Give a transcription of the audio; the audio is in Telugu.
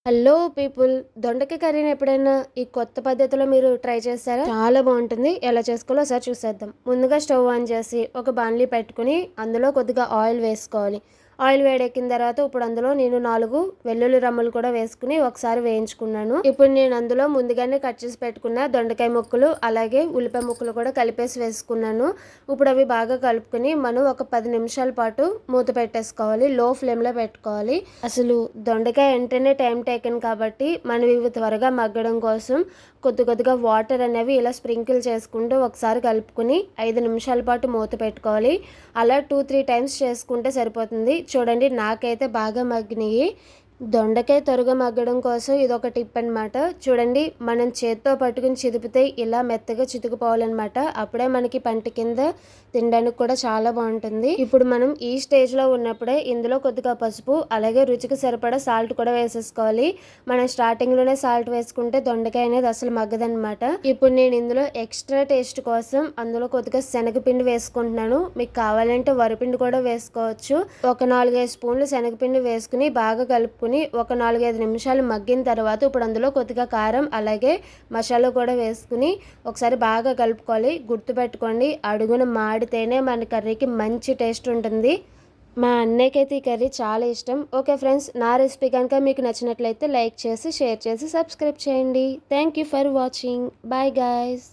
హలో పీపుల్, దొండకాయ కర్రీని ఎప్పుడైనా ఈ కొత్త పద్ధతిలో మీరు ట్రై చేస్తారా? చాలా బాగుంటుంది. ఎలా చేసుకోవాలో ఒకసారి చూసేద్దాం. ముందుగా స్టవ్ ఆన్ చేసి ఒక బాణలి పెట్టుకుని అందులో కొద్దిగా ఆయిల్ వేసుకోవాలి. ఆయిల్ వేడెక్కిన తర్వాత ఇప్పుడు అందులో నేను 4 వెల్లుల్లి రమ్మలు కూడా వేసుకుని ఒకసారి వేయించుకున్నాను. ఇప్పుడు నేను అందులో ముందుగానే కట్ చేసి పెట్టుకున్న దొండకాయ ముక్కలు అలాగే ఉల్లిపాయ ముక్కలు కూడా కలిపేసి వేసుకున్నాను. ఇప్పుడు అవి బాగా కలుపుకుని మనం ఒక 10 నిమిషాల పాటు మూత పెట్టేసుకోవాలి. లో ఫ్లేమ్లో పెట్టుకోవాలి. అసలు దొండకాయ అంటేనే టైం టేకన్ కాబట్టి మనం ఇవి త్వరగా మగ్గడం కోసం కొద్దిగా వాటర్ అనేవి ఇలా స్ప్రింకిల్ చేసుకుంటూ ఒకసారి కలుపుకుని 5 నిమిషాల పాటు మూత పెట్టుకోవాలి. అలా 2-3 టైమ్స్ చేసుకుంటే సరిపోతుంది. చూడండి, నాకైతే బాగా మగ్గినాయి. దొండకాయ త్వరగా మగ్గడం కోసం ఇదొక టిప్ అనమాట. చూడండి, మనం చేత్తో పట్టుకుని చిదిపితే ఇలా మెత్తగా చితుకుపోవాలన్నమాట. అప్పుడే మనకి పంట కింద తినడానికి కూడా చాలా బాగుంటుంది. ఇప్పుడు మనం ఈ స్టేజ్లో ఉన్నప్పుడే ఇందులో కొద్దిగా పసుపు అలాగే రుచికి సరిపడా సాల్ట్ కూడా వేసేసుకోవాలి. మనం స్టార్టింగ్లోనే సాల్ట్ వేసుకుంటే దొండకాయ అనేది అసలు మగ్గదనమాట. ఇప్పుడు నేను ఇందులో ఎక్స్ట్రా టేస్ట్ కోసం అందులో కొద్దిగా శనగపిండి వేసుకుంటున్నాను. మీకు కావాలంటే వరిపిండి కూడా వేసుకోవచ్చు. ఒక 4-5 స్పూన్లు శనగపిండి వేసుకుని బాగా కలుపుకుని ఒక 4-5 నిమిషాలు మగ్గిన తర్వాత ఇప్పుడు అందులో కొద్దిగా కారం అలాగే మసాలా కూడా వేసుకుని ఒకసారి బాగా కలుపుకోవాలి. గుర్తుపెట్టుకోండి, అడుగున మాడితేనే మన కర్రీకి మంచి టేస్ట్ ఉంటుంది. మా అన్నయ్యకైతే ఈ కర్రీ చాలా ఇష్టం. ఓకే ఫ్రెండ్స్, నా రెసిపీ కనుక మీకు నచ్చినట్లయితే లైక్ చేసి షేర్ చేసి సబ్స్క్రైబ్ చేయండి. Thank you for watching. Bye guys.